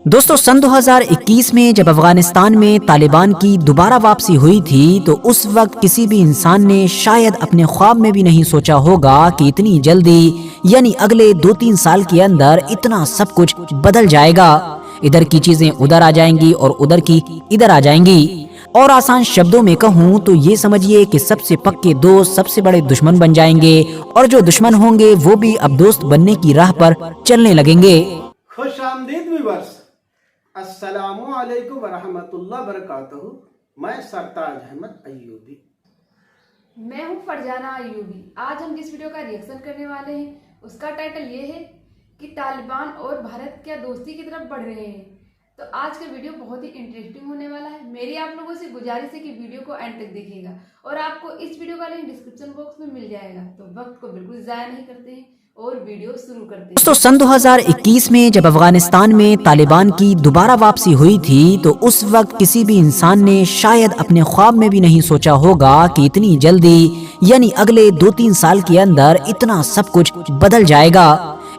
दोस्तों सन 2021 में जब अफगानिस्तान में तालिबान की दोबारा वापसी हुई थी तो उस वक्त किसी भी इंसान ने शायद अपने ख्वाब में भी नहीं सोचा होगा कि इतनी जल्दी यानी अगले 2-3 साल के अंदर इतना सब कुछ बदल जाएगा। इधर की चीजें उधर आ जाएंगी और उधर की इधर आ जाएंगी। और आसान शब्दों में कहूँ तो ये समझिए कि सबसे पक्के दोस्त सबसे बड़े दुश्मन बन जाएंगे और जो दुश्मन होंगे वो भी अब दोस्त बनने की राह पर चलने लगेंगे। खुश आमदीद व्यूअर्स, अस्सलामु अलैकुम वरहमतुल्लाह बरकातहू। मैं सरताज अहमद अय्यूबी। मैं हूं फरजाना अय्यूबी। आज हम जिस वीडियो का रिएक्शन करने वाले हैं उसका टाइटल ये है कि तालिबान और भारत क्या दोस्ती की तरफ बढ़ रहे हैं। तो आज का वीडियो बहुत ही इंटरेस्टिंग होने वाला है। मेरी आप लोगों से गुजारिश है कि वीडियो को एंड तक देखिएगा और आपको इस वीडियो का लिंक डिस्क्रिप्शन बॉक्स में मिल जाएगा। तो वक्त को बिल्कुल ज़ाया नहीं करते हैं और वीडियो शुरू करते हैं। दोस्तों सन 2021 में जब अफगानिस्तान में तालिबान की दोबारा वापसी हुई थी तो उस वक्त किसी भी इंसान ने शायद अपने ख्वाब में भी नहीं सोचा होगा कि इतनी जल्दी यानी अगले 2-3 साल के अंदर इतना सब कुछ बदल जाएगा।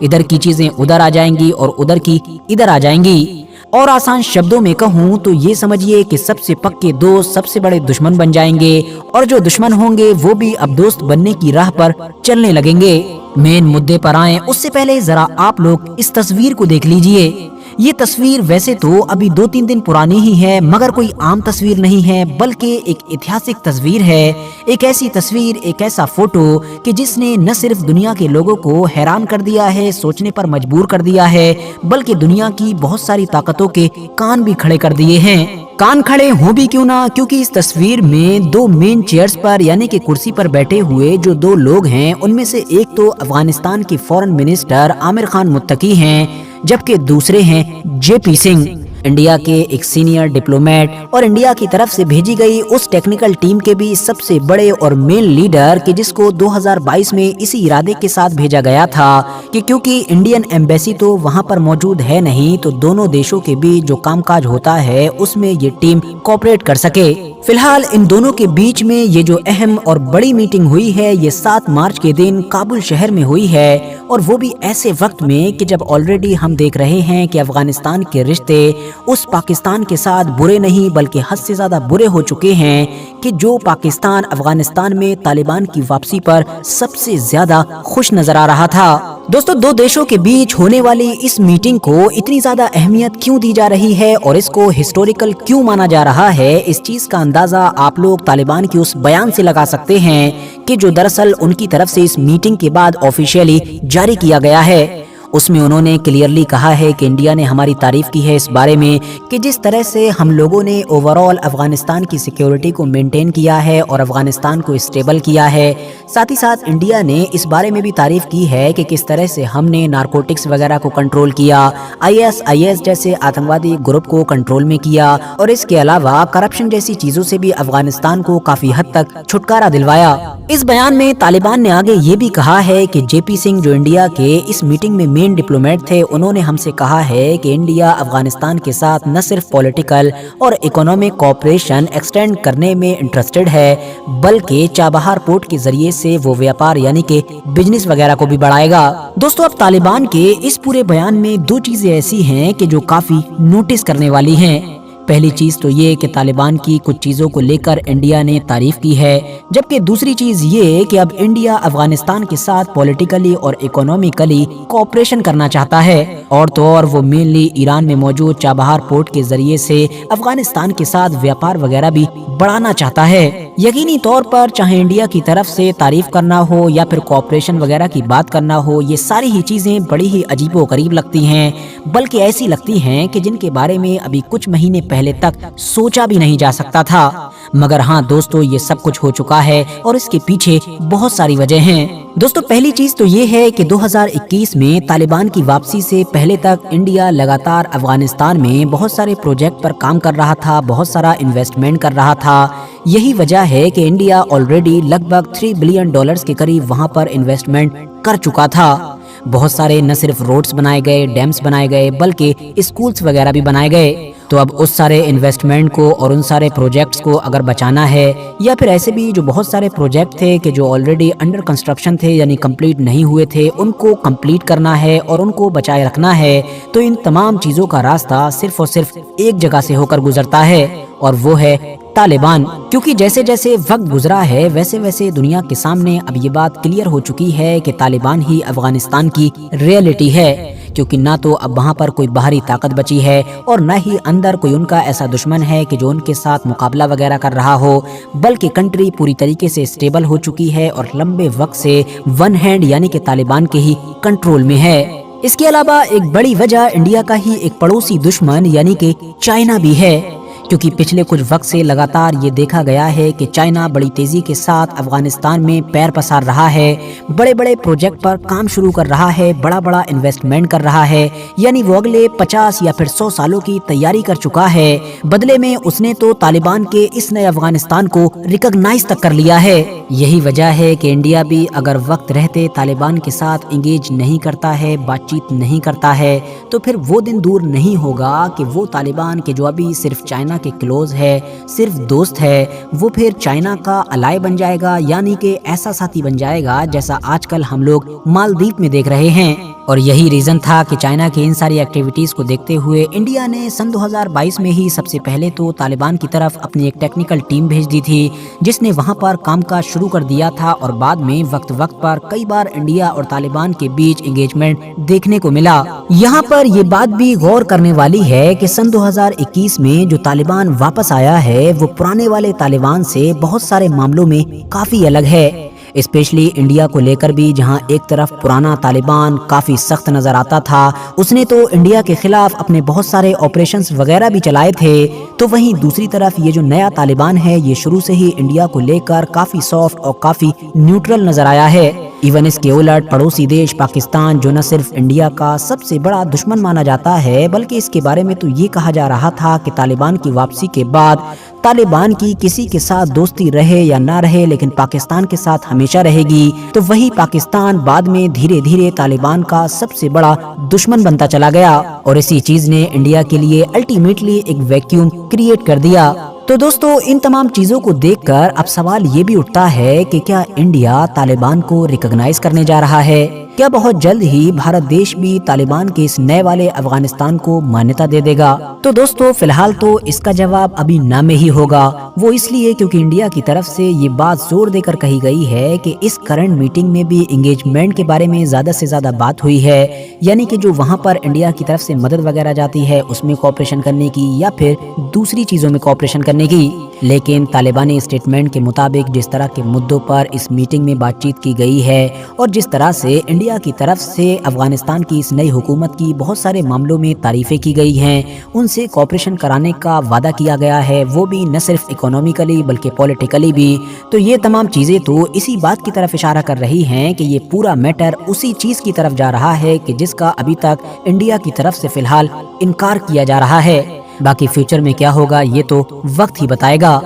इधर की चीजें उधर आ जाएंगी और उधर की इधर आ जाएंगी। और आसान शब्दों में कहूँ तो ये समझिए कि सबसे पक्के दोस्त सबसे बड़े दुश्मन बन जाएंगे और जो दुश्मन होंगे वो भी अब दोस्त बनने की राह पर चलने लगेंगे। मेन मुद्दे पर आए उससे पहले जरा आप लोग इस तस्वीर को देख लीजिए। ये तस्वीर वैसे तो अभी 2-3 दिन पुरानी ही है मगर कोई आम तस्वीर नहीं है बल्कि एक ऐतिहासिक तस्वीर है। एक ऐसी तस्वीर, एक ऐसा फोटो कि जिसने न सिर्फ दुनिया के लोगों को हैरान कर दिया है, सोचने पर मजबूर कर दिया है, बल्कि दुनिया की बहुत सारी ताकतों के कान भी खड़े कर दिए हैं। कान खड़े हों भी क्यों ना, क्योंकि इस तस्वीर में 2 मेन चेयर्स पर यानी कि कुर्सी पर बैठे हुए जो 2 लोग हैं उनमें से एक तो अफगानिस्तान के फॉरेन मिनिस्टर आमिर खान मुत्तकी हैं जबकि दूसरे हैं जेपी सिंह, इंडिया के एक सीनियर डिप्लोमेट और इंडिया की तरफ से भेजी गई उस टेक्निकल टीम के भी सबसे बड़े और मेन लीडर कि जिसको 2022 में इसी इरादे के साथ भेजा गया था कि क्योंकि इंडियन एम्बेसी तो वहां पर मौजूद है नहीं तो दोनों देशों के बीच जो कामकाज होता है उसमें ये टीम कोऑपरेट कर सके। फिलहाल इन दोनों के बीच में ये जो अहम और बड़ी मीटिंग हुई है ये 7 मार्च के दिन काबुल शहर में हुई है और वो भी ऐसे वक्त में कि जब ऑलरेडी हम देख रहे हैं कि अफगानिस्तान के रिश्ते उस पाकिस्तान के साथ बुरे नहीं बल्कि हद से ज्यादा बुरे हो चुके हैं कि जो पाकिस्तान अफगानिस्तान में तालिबान की वापसी पर सबसे ज्यादा खुश नजर आ रहा था। दोस्तों 2 देशों के बीच होने वाली इस मीटिंग को इतनी ज्यादा अहमियत क्यों दी जा रही है और इसको हिस्टोरिकल क्यों माना जा रहा है, इस चीज का अंदाजा आप लोग तालिबान की उस बयान से लगा सकते हैं कि जो दरअसल उनकी तरफ से इस मीटिंग के बाद ऑफिशियली जारी किया गया है। उसमें उन्होंने क्लियरली कहा है कि इंडिया ने हमारी तारीफ की है इस बारे में कि जिस तरह से हम लोगों ने ओवरऑल अफगानिस्तान की सिक्योरिटी को मेंटेन किया है और अफगानिस्तान को स्टेबल किया है। साथ ही साथ इंडिया ने इस बारे में भी तारीफ की है कि किस तरह से हमने नारकोटिक्स वगैरह को कंट्रोल किया, IS जैसे आतंकवादी ग्रुप को कंट्रोल में किया और इसके अलावा करप्शन जैसी चीजों से भी अफगानिस्तान को काफी हद तक छुटकारा दिलवाया। इस बयान में तालिबान ने आगे ये भी कहा है कि जेपी सिंह जो इंडिया के इस मीटिंग में मेन डिप्लोमेट थे उन्होंने हमसे कहा है कि इंडिया अफगानिस्तान के साथ न सिर्फ पॉलिटिकल और इकोनॉमिक कोऑपरेशन एक्सटेंड करने में इंटरेस्टेड है बल्कि चाबहार पोर्ट के जरिए से वो व्यापार यानी कि बिजनेस वगैरह को भी बढ़ाएगा। दोस्तों अब तालिबान के इस पूरे बयान में 2 चीजें ऐसी हैं कि जो काफी नोटिस करने वाली हैं। पहली चीज तो ये कि तालिबान की कुछ चीजों को लेकर इंडिया ने तारीफ की है जबकि दूसरी चीज ये कि अब इंडिया अफगानिस्तान के साथ पॉलिटिकली और इकोनॉमिकली कोऑपरेशन करना चाहता है और तो और वो मेनली ईरान में मौजूद चाबहार पोर्ट के जरिए से अफगानिस्तान के साथ व्यापार वगैरह भी बढ़ाना चाहता है। यकीनी तौर पर चाहे इंडिया की तरफ से तारीफ करना हो या फिर कोऑपरेशन वगैरह की बात करना हो, ये सारी ही चीजें बड़ी ही अजीबो गरीब लगती हैं बल्कि ऐसी लगती हैं कि जिनके बारे में अभी कुछ महीने पहले तक सोचा भी नहीं जा सकता था। मगर हाँ दोस्तों ये सब कुछ हो चुका है और इसके पीछे बहुत सारी वजह हैं। दोस्तों पहली चीज तो ये है कि 2021 में तालिबान की वापसी से पहले तक इंडिया लगातार अफगानिस्तान में बहुत सारे प्रोजेक्ट पर काम कर रहा था, बहुत सारा इन्वेस्टमेंट कर रहा था। यही वजह है कि इंडिया ऑलरेडी लगभग $3 बिलियन के करीब वहां पर इन्वेस्टमेंट कर चुका था। बहुत सारे न सिर्फ रोड्स बनाए गए, डैम्स बनाए गए बल्कि स्कूल्स वगैरह भी बनाए गए تو اب اس سارے انویسٹمنٹ کو اور ان سارے پروجیکٹس کو اگر بچانا ہے، یا پھر ایسے بھی جو بہت سارے پروجیکٹ تھے کہ جو آلریڈی انڈر کنسٹرکشن تھے یعنی کمپلیٹ نہیں ہوئے تھے، ان کو کمپلیٹ کرنا ہے اور ان کو بچائے رکھنا ہے، تو ان تمام چیزوں کا راستہ صرف اور صرف ایک جگہ سے ہو کر گزرتا ہے، اور وہ ہے طالبان۔ کیونکہ جیسے جیسے وقت گزرا ہے ویسے ویسے دنیا کے سامنے اب یہ بات کلیئر ہو چکی ہے کہ طالبان ہی افغانستان کی ریئلٹی ہے، کیونکہ نہ تو اب وہاں پر کوئی باہری طاقت بچی ہے اور نہ ہی اندر کوئی ان کا ایسا دشمن ہے کہ جو ان کے ساتھ مقابلہ وغیرہ کر رہا ہو، بلکہ کنٹری پوری طریقے سے اسٹیبل ہو چکی ہے اور لمبے وقت سے ون ہینڈ یعنی کہ طالبان کے ہی کنٹرول میں ہے۔ اس کے علاوہ ایک بڑی وجہ انڈیا کا ہی ایک پڑوسی دشمن یعنی کہ چائنا بھی ہے، کیونکہ پچھلے کچھ وقت سے لگاتار یہ دیکھا گیا ہے کہ چائنا بڑی تیزی کے ساتھ افغانستان میں پیر پسار رہا ہے، بڑے بڑے پروجیکٹ پر کام شروع کر رہا ہے، بڑا بڑا انویسٹمنٹ کر رہا ہے، یعنی وہ اگلے 50 یا پھر 100 سالوں کی تیاری کر چکا ہے۔ بدلے میں اس نے تو طالبان کے اس نئے افغانستان کو ریکگنائز تک کر لیا ہے۔ یہی وجہ ہے کہ انڈیا بھی اگر وقت رہتے طالبان کے ساتھ انگیج نہیں کرتا ہے، بات چیت نہیں کرتا ہے، تو پھر وہ دن دور نہیں ہوگا کہ وہ طالبان کے جو ابھی صرف چائنا کے کلوز ہے، صرف دوست ہے، وہ پھر چائنا کا الائے بن جائے گا، یعنی کہ ایسا ساتھی بن جائے گا جیسا آج کل ہم لوگ مالدیپ میں دیکھ رہے ہیں۔ اور یہی ریزن تھا کہ چائنا کی ان ساری ایکٹیویٹیز کو دیکھتے ہوئے انڈیا نے سن 2022 میں ہی سب سے پہلے تو طالبان کی طرف اپنی ایک ٹیکنیکل ٹیم بھیج دی تھی، جس نے وہاں پر کام کاج شروع کر دیا تھا، اور بعد میں وقت وقت پر کئی بار انڈیا اور طالبان کے بیچ انگیجمنٹ دیکھنے کو ملا۔ یہاں پر یہ بات بھی غور کرنے والی ہے کہ سن 2021 میں جو طالبان واپس آیا ہے وہ پرانے والے طالبان سے بہت سارے معاملوں میں کافی الگ ہے، اسپیشلی انڈیا کو لے کر بھی، جہاں ایک طرف پرانا طالبان کافی سخت نظر آتا تھا، اس نے تو انڈیا کے خلاف اپنے بہت سارے آپریشنز وغیرہ بھی چلائے تھے، تو وہیں دوسری طرف یہ جو نیا طالبان ہے یہ شروع سے ہی انڈیا کو لے کر کافی سافٹ اور کافی نیوٹرل نظر آیا ہے۔ ایون اس کے الٹ پڑوسی دیش پاکستان، جو نہ صرف انڈیا کا سب سے بڑا دشمن مانا جاتا ہے، بلکہ اس کے بارے میں تو یہ کہا جا رہا تھا کہ طالبان کی واپسی کے بعد طالبان کی کسی کے ساتھ دوستی رہے یا نہ رہے لیکن پاکستان کے ساتھ ہمیشہ رہے گی، تو وہی پاکستان بعد میں دھیرے دھیرے طالبان کا سب سے بڑا دشمن بنتا چلا گیا، اور اسی چیز نے انڈیا کے لیے الٹیمیٹلی ایک ویکیوم کریٹ کر دیا۔ تو دوستو، ان تمام چیزوں کو دیکھ کر اب سوال یہ بھی اٹھتا ہے کہ کیا انڈیا طالبان کو ریکگنائز کرنے جا رہا ہے؟ کیا بہت جلد ہی بھارت دیش بھی طالبان کے اس نئے والے افغانستان کو مانیتا دے دے گا؟ تو دوستو، فی الحال تو اس کا جواب ابھی نہ میں ہی ہوگا، وہ اس لیے کیونکہ انڈیا کی طرف سے یہ بات زور دے کر کہی گئی ہے کہ اس کرنٹ میٹنگ میں بھی انگیجمنٹ کے بارے میں زیادہ سے زیادہ بات ہوئی ہے، یعنی کہ جو وہاں پر انڈیا کی طرف سے مدد وغیرہ جاتی ہے اس میں کوآپریشن کرنے کی یا پھر دوسری چیزوں میں کوآپریشن کرنے کی۔ لیکن طالبانی اسٹیٹمنٹ کے مطابق جس طرح کے مدوں پر اس میٹنگ میں بات چیت کی گئی ہے اور جس طرح سے انڈیا کی طرف سے افغانستان کی اس نئی حکومت کی بہت سارے معاملوں میں تعریفیں کی گئی ہیں، ان سے کوآپریشن کرانے کا وعدہ کیا گیا ہے، وہ بھی نہ صرف اکنامیکلی بلکہ پولیٹیکلی بھی، تو یہ تمام چیزیں تو اسی بات کی طرف اشارہ کر رہی ہیں کہ یہ پورا میٹر اسی چیز کی طرف جا رہا ہے کہ جس کا ابھی تک انڈیا کی طرف سے فی الحال انکار کیا جا رہا ہے۔ باقی فیوچر میں کیا ہوگا یہ تو وقت ہی بتائے گا۔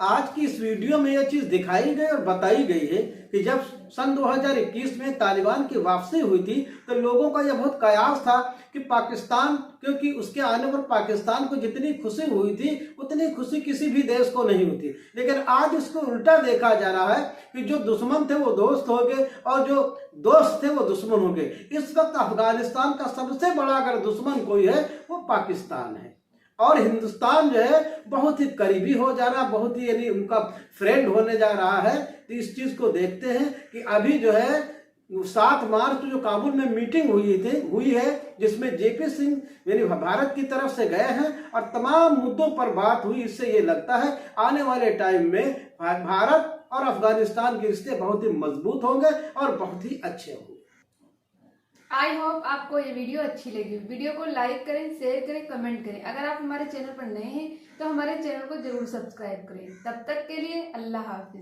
آج کی اس ویڈیو میں یہ چیز دکھائی گئی اور بتائی گئی ہے کہ جب سن 2021 میں طالبان کی واپسی ہوئی تھی تو لوگوں کا یہ بہت قیاس تھا کہ پاکستان، کیونکہ اس کے آنے پر پاکستان کو جتنی خوشی ہوئی تھی اتنی خوشی کسی بھی دیش کو نہیں ہوتی، لیکن آج اس کو الٹا دیکھا جا رہا ہے کہ جو دشمن تھے وہ دوست ہو گئے اور جو دوست تھے وہ دشمن ہو گئے۔ اس وقت افغانستان کا سب سے بڑا اگر دشمن کوئی ہے وہ پاکستان ہے، اور ہندوستان جو ہے بہت ہی قریبی ہو جا رہا، بہت ہی یعنی ان کا فرینڈ ہونے جا رہا ہے۔ تو اس چیز کو دیکھتے ہیں کہ ابھی جو ہے 7 مارچ جو کابل میں میٹنگ ہوئی ہے جس میں جے پی سنگھ یعنی بھارت کی طرف سے گئے ہیں اور تمام مدوں پر بات ہوئی، اس سے یہ لگتا ہے آنے والے ٹائم میں بھارت اور افغانستان کے رشتے بہت ہی مضبوط ہوں گے اور بہت ہی اچھے ہوں گے۔ آئی ہوپ آپ کو یہ ویڈیو اچھی لگی۔ ویڈیو کو لائک کریں، شیئر کریں، کمنٹ کریں۔ اگر آپ ہمارے چینل پر نئے ہیں تو ہمارے چینل کو ضرور سبسکرائب کریں۔ تب تک کے لیے اللہ حافظ۔